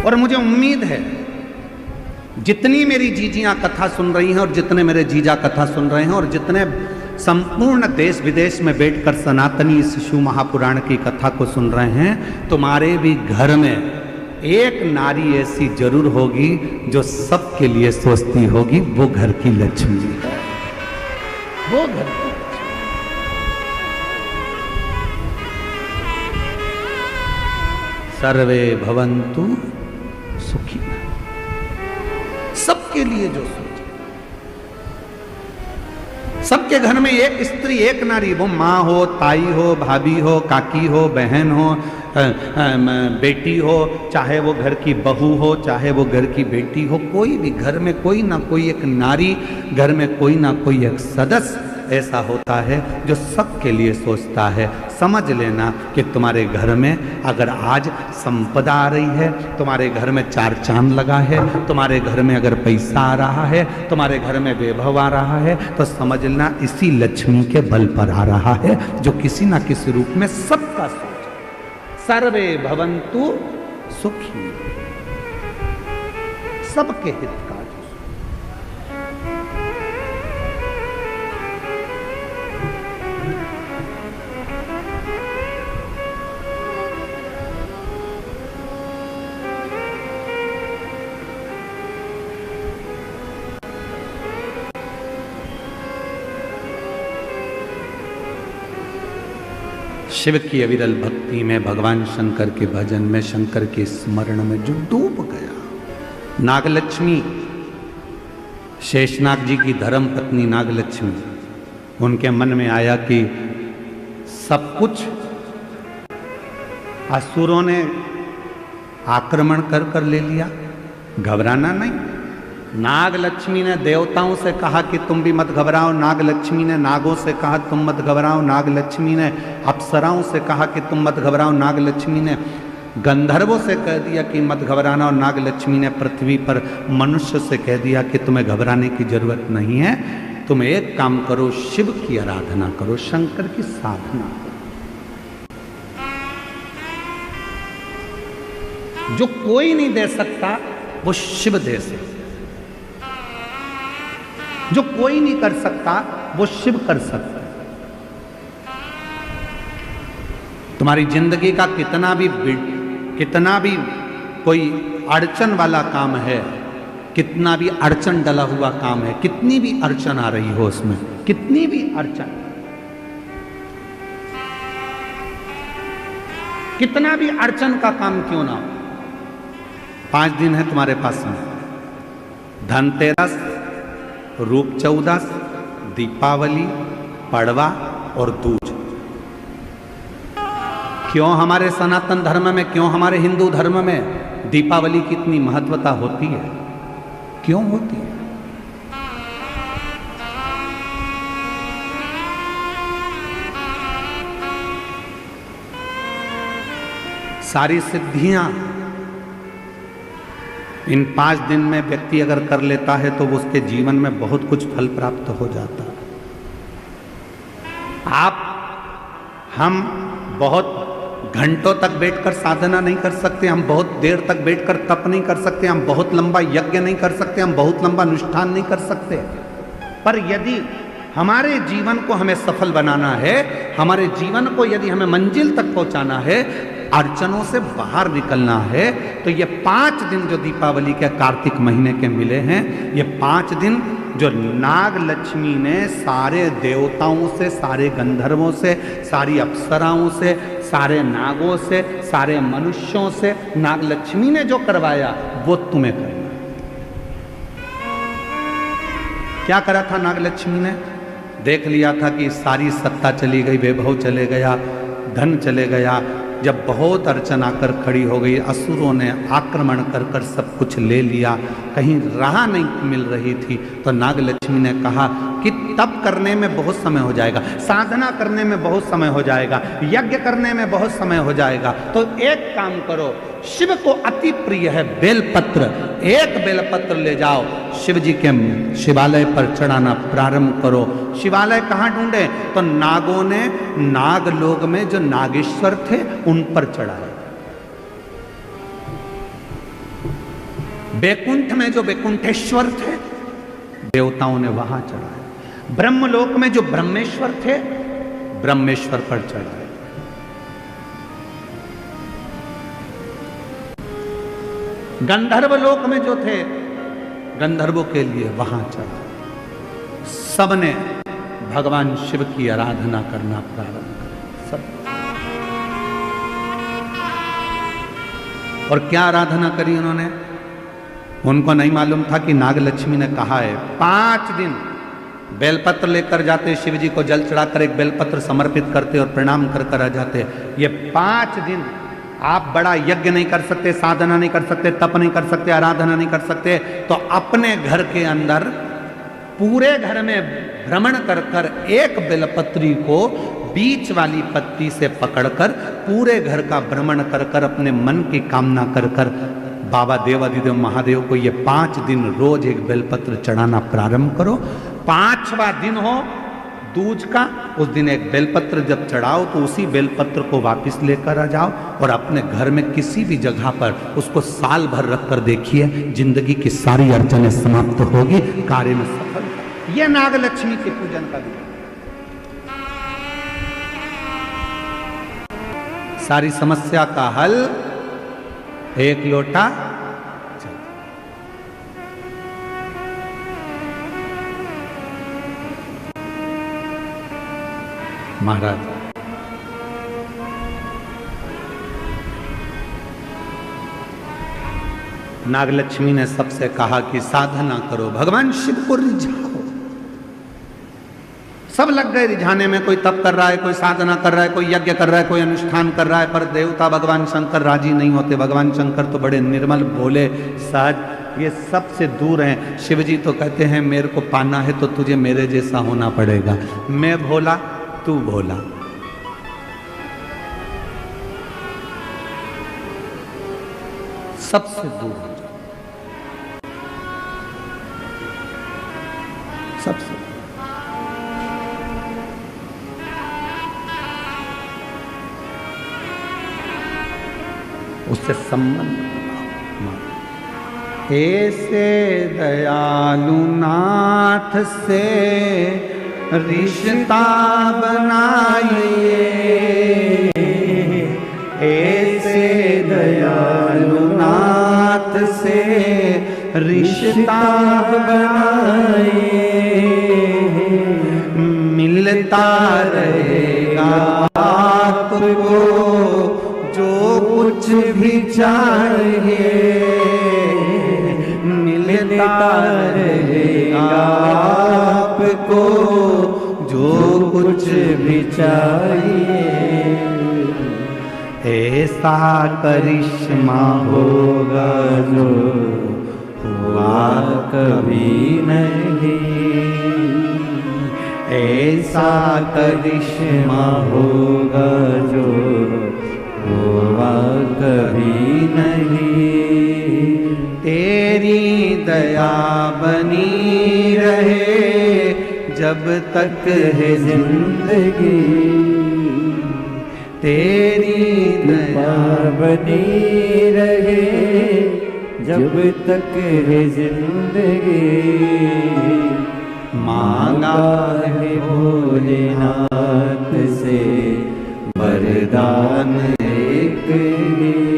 और मुझे उम्मीद है जितनी मेरी जीजियां कथा सुन रही हैं और जितने मेरे जीजा कथा सुन रहे हैं और जितने संपूर्ण देश विदेश में बैठकर सनातनी शिशु महापुराण की कथा को सुन रहे हैं, तुम्हारे भी घर में एक नारी ऐसी जरूर होगी जो सबके लिए सोचती होगी, वो घर की लक्ष्मी है, वो घर की लक्ष्मी। सर्वे भवन्तु सुखी, सबके लिए जो सोचे। सबके घर में एक स्त्री एक नारी, वो माँ हो, ताई हो, भाभी हो, काकी हो, बहन हो, बेटी हो, चाहे वो घर की बहू हो, चाहे वो घर की बेटी हो, कोई भी घर में कोई ना कोई एक नारी, घर में कोई ना कोई एक सदस्य ऐसा होता है जो सबके लिए सोचता है। समझ लेना कि तुम्हारे घर में अगर आज संपदा आ रही है, तुम्हारे घर में चार चांद लगा है, तुम्हारे घर में अगर पैसा आ रहा है, तुम्हारे घर में वैभव आ रहा है, तो समझ लेना इसी लक्ष्मी के बल पर आ रहा है, जो किसी ना किसी रूप में सबका सोच। सर्वे भवन्तु सुखी, सबके हित का। शिव की अविरल भक्ति में, भगवान शंकर के भजन में, शंकर के स्मरण में जो डूब गया, नागलक्ष्मी, शेषनाग जी की धर्म पत्नी नागलक्ष्मी, उनके मन में आया कि सब कुछ असुरों ने आक्रमण कर कर ले लिया, घबराना नहीं। नागलक्ष्मी ने देवताओं से कहा कि तुम भी मत घबराओ, नागलक्ष्मी ने नागों से कहा तुम मत घबराओ, नागलक्ष्मी ने अप्सराओं से कहा कि तुम मत घबराओ, नागलक्ष्मी ने गंधर्वों से कह दिया कि मत घबराना, और नागलक्ष्मी ने पृथ्वी पर मनुष्य से कह दिया कि तुम्हें घबराने की जरूरत नहीं है, तुम एक काम करो, शिव की आराधना करो, शंकर की साधना करो। जो कोई नहीं दे सकता वो शिव दे सकता, जो कोई नहीं कर सकता वो शिव कर सकता। तुम्हारी जिंदगी का कितना भी कोई अड़चन वाला काम है, कितना भी अड़चन डला हुआ काम है, कितनी भी अड़चन आ रही हो उसमें, कितनी भी अड़चन, कितना भी अड़चन का काम क्यों ना हो, 5 दिन है तुम्हारे पास में, धनतेरस, रूप चौदस, दीपावली, पड़वा और दूज। क्यों हमारे सनातन धर्म में, क्यों हमारे हिंदू धर्म में दीपावली की इतनी महत्वता होती है, क्यों होती है? सारी सिद्धियां इन 5 दिन में व्यक्ति अगर कर लेता है तो वो उसके जीवन में बहुत कुछ फल प्राप्त हो जाता है। हम बहुत घंटों तक बैठकर साधना नहीं कर सकते, हम बहुत देर तक बैठकर तप नहीं कर सकते, हम बहुत लंबा यज्ञ नहीं कर सकते, हम बहुत लंबा अनुष्ठान नहीं कर सकते, पर यदि हमारे जीवन को हमें सफल बनाना है, हमारे जीवन को यदि हमें मंजिल तक पहुंचाना है, अड़चनों से बाहर निकलना है, तो ये 5 दिन जो दीपावली के कार्तिक महीने के मिले हैं, ये 5 दिन जो नाग लक्ष्मी ने सारे देवताओं से, सारे गंधर्वों से, सारी अप्सराओं से, सारे नागों से, सारे मनुष्यों से नाग लक्ष्मी ने जो करवाया वो तुम्हें करना। क्या करा था नाग लक्ष्मी ने? देख लिया था कि सारी सत्ता चली गई, वैभव चले गया, धन चले गया। जब बहुत अड़चन आकर खड़ी हो गई, असुरों ने आक्रमण कर कर सब कुछ ले लिया, कहीं राह नहीं मिल रही थी, तो नागलक्ष्मी ने कहा कि तप करने में बहुत समय हो जाएगा, साधना करने में बहुत समय हो जाएगा, यज्ञ करने में बहुत समय हो जाएगा, तो एक काम करो, शिव को अति प्रिय है बेलपत्र, एक बेलपत्र ले जाओ, शिव जी के शिवालय पर चढ़ाना प्रारंभ करो। शिवालय कहाँ ढूंढे? तो नागों ने नागलोक में जो नागेश्वर थे उन पर चढ़ाया। बैकुंठ में जो बैकुंठेश्वर थे, देवताओं ने वहां चढ़ाए। ब्रह्मलोक में जो ब्रह्मेश्वर थे, ब्रह्मेश्वर पर चढ़ाए। गंधर्व लोक में जो थे, गंधर्वों के लिए वहां चढ़ाए। सबने भगवान शिव की आराधना करना प्रारंभ कर। सब। और क्या आराधना करी उन्होंने? उनको नहीं मालूम था कि नागलक्ष्मी ने कहा है 5 दिन बेलपत्र लेकर जाते, शिव जी को जल चढ़ाकर एक बेलपत्र समर्पित करते और प्रणाम कर कर आ जाते। ये 5 दिन आप बड़ा यज्ञ नहीं कर सकते, साधना नहीं कर सकते, तप नहीं कर सकते, आराधना नहीं कर सकते, तो अपने घर के अंदर पूरे घर में भ्रमण कर कर एक बेलपत्री को बीच वाली पत्ती से पकड़कर पूरे घर का भ्रमण कर कर अपने मन की कामना कर कर बाबा देवाधिदेव महादेव को ये 5 दिन रोज एक बेलपत्र चढ़ाना प्रारंभ करो। 5वां दिन हो दूज का, उस दिन एक बेलपत्र जब चढ़ाओ तो उसी बेलपत्र को वापस लेकर आ जाओ और अपने घर में किसी भी जगह पर उसको साल भर रख कर देखिए, जिंदगी की सारी अड़चनें समाप्त होगी, कार्य में सफल। यह नागलक्ष्मी के पूजन का दिन। सारी समस्या का हल एक लोटा जल। महाराज नागलक्ष्मी ने सबसे कहा कि साधना करो, भगवान शिव को रिझाओ। सब लग गए रिझाने में, कोई तप कर रहा है, कोई साधना कर रहा है, कोई यज्ञ कर रहा है, कोई अनुष्ठान कर रहा है, पर देवता भगवान शंकर राजी नहीं होते। भगवान शंकर तो बड़े निर्मल, भोले, सहज, ये सबसे दूर हैं। शिव जी तो कहते हैं मेरे को पाना है तो तुझे मेरे जैसा होना पड़ेगा, मैं भोला तू भोला। सबसे दूर हो जाओ, सबसे। उससे संबंध बनाओ। ऐसे दयालु नाथ से रिश्ता बनाइए, ऐसे दयालु नाथ से रिश्ता बनाइए, मिलता रहेगा आपको जो कुछ भी चाहिए, मिलता रहेगा आपको जो कुछ भी चाहिए। ऐसा करिश्मा होगा जो हुआ कभी नहीं, ऐसा करिश्मा होगा जो हुआ कभी नहीं। तेरी दया बनी रहे जब तक है जिंदगी, तेरी दया बनी रहे जब तक है जिंदगी। मांगा है भोलेनाथ से वरदान एक ही,